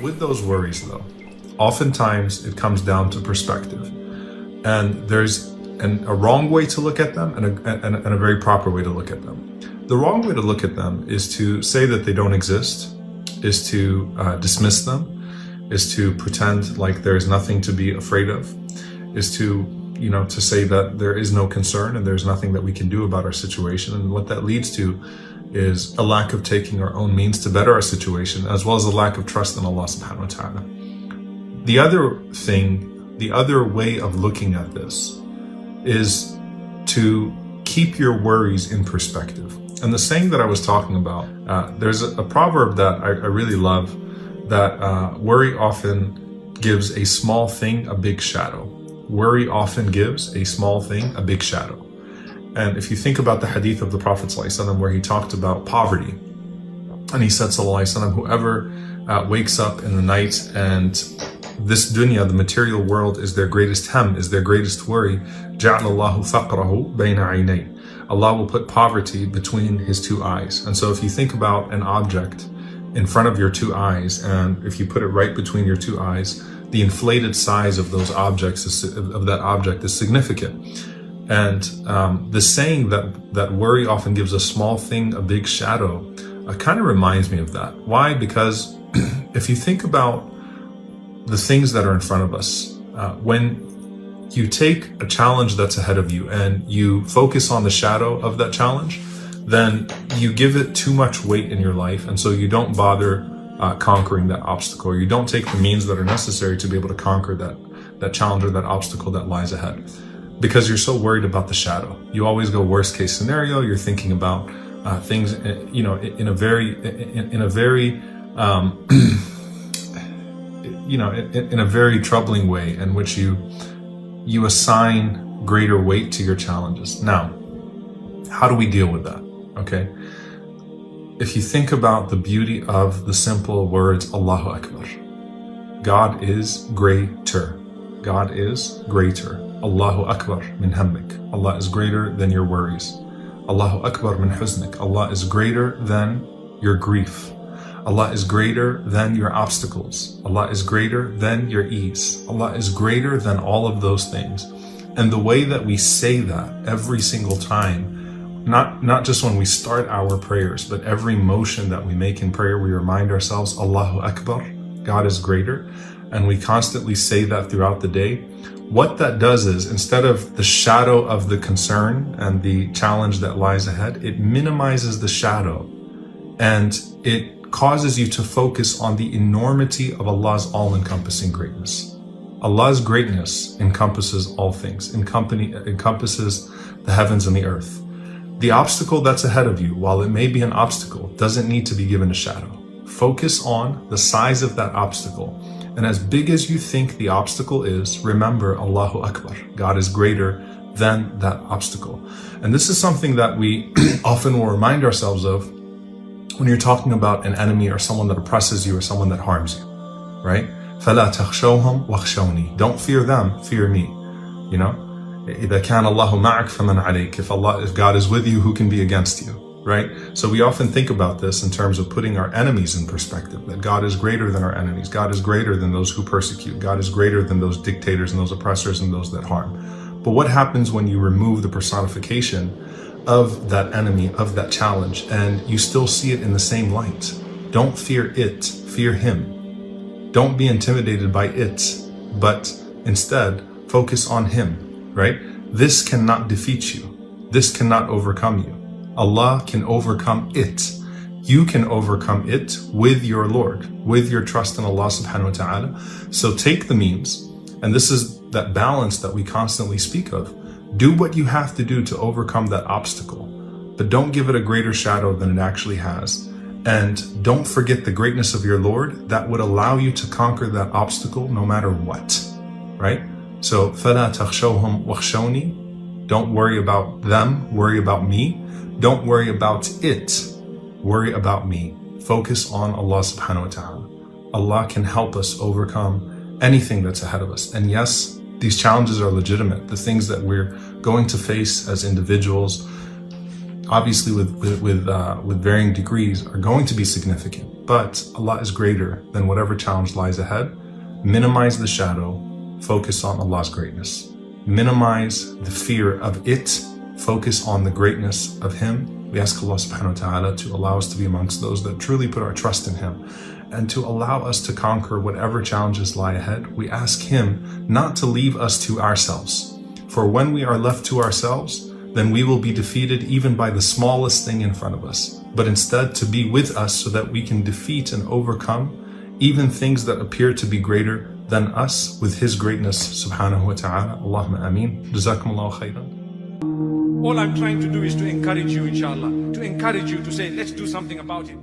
With those worries though, oftentimes it comes down to perspective. And there's a wrong way to look at them and a very proper way to look at them. The wrong way to look at them is to say that they don't exist, is to dismiss them, is to pretend like there's nothing to be afraid of, is to say that there is no concern and there's nothing that we can do about our situation. And what that leads to is a lack of taking our own means to better our situation, as well as a lack of trust in Allah subhanahu wa ta'ala. The other way of looking at this is to keep your worries in perspective. And the saying that I was talking about, there's a proverb that I really love, that worry often gives a small thing a big shadow. Worry often gives a small thing a big shadow. And if you think about the hadith of the Prophet ﷺ, where he talked about poverty, and he said, ﷺ, whoever wakes up in the night and this dunya, the material world, is their greatest hem, is their greatest worry, جَعْلَ اللَّهُ فَقْرَهُ بَيْنَ عَيْنَيْهِ. Allah will put poverty between his two eyes. And so if you think about an object in front of your two eyes, and if you put it right between your two eyes, the inflated size of those objects of that object is significant. And the saying that worry often gives a small thing a big shadow kind of reminds me of that. Why? Because if you think about the things that are in front of us, when you take a challenge that's ahead of you and you focus on the shadow of that challenge, then you give it too much weight in your life, and so you don't bother conquering that obstacle. You don't take the means that are necessary to be able to conquer that challenge or that obstacle that lies ahead, because you're so worried about the shadow. You always go worst case scenario. You're thinking about things, in a very in a very troubling way, in which you assign greater weight to your challenges. Now, how do we deal with that? Okay. If you think about the beauty of the simple words, Allahu Akbar. God is greater. God is greater. Allahu Akbar min hammik. Allah is greater than your worries. Allahu Akbar min huznik. Allah is greater than your grief. Allah is greater than your obstacles. Allah is greater than your ease. Allah is greater than all of those things. And the way that we say that every single time, not just when we start our prayers, but every motion that we make in prayer, we remind ourselves, Allahu Akbar, God is greater. And we constantly say that throughout the day. What that does is, instead of the shadow of the concern and the challenge that lies ahead, it minimizes the shadow, and it causes you to focus on the enormity of Allah's all-encompassing greatness. Allah's greatness encompasses all things, encompasses the heavens and the earth. The obstacle that's ahead of you, while it may be an obstacle, doesn't need to be given a shadow. Focus on the size of that obstacle. And as big as you think the obstacle is, remember Allahu Akbar. God is greater than that obstacle. And this is something that we often will remind ourselves of when you're talking about an enemy or someone that oppresses you or someone that harms you, right? فَلَا تَخْشَوْهُمْ وَخْشَوْنِي. Don't fear them, fear me. إِذَا كَانَ اللَّهُ مَعَكَ فَمَنْ عَلَيْكَ. If God is with you, who can be against you, right? So we often think about this in terms of putting our enemies in perspective, that God is greater than our enemies. God is greater than those who persecute. God is greater than those dictators and those oppressors and those that harm. But what happens when you remove the personification of that enemy, of that challenge, and you still see it in the same light? Don't fear it, fear him. Don't be intimidated by it, but instead focus on him, right? This cannot defeat you. This cannot overcome you. Allah can overcome it. You can overcome it with your Lord, with your trust in Allah subhanahu wa ta'ala. So take the means, and this is that balance that we constantly speak of. Do what you have to do to overcome that obstacle, but don't give it a greater shadow than it actually has. And don't forget the greatness of your Lord that would allow you to conquer that obstacle no matter what, right? So, فَلَا تَخْشَوْهُمْ وَخْشَوْنِي. Don't worry about them, worry about me. Don't worry about it, worry about me. Focus on Allah subhanahu wa ta'ala. Allah can help us overcome anything that's ahead of us. And yes, these challenges are legitimate. The things that we're going to face as individuals, obviously with varying degrees, are going to be significant. but Allah is greater than whatever challenge lies ahead. Minimize the shadow, focus on Allah's greatness. Minimize the fear of it, focus on the greatness of Him. We ask Allah subhanahu wa ta'ala to allow us to be amongst those that truly put our trust in Him, and to allow us to conquer whatever challenges lie ahead. We ask Him not to leave us to ourselves. For when we are left to ourselves, then we will be defeated even by the smallest thing in front of us. But instead to be with us so that we can defeat and overcome even things that appear to be greater than us with His greatness subhanahu wa ta'ala. Allahumma ameen. Jazakumullahu khairan. All I'm trying to do is to encourage you, inshallah, to encourage you to say, let's do something about it.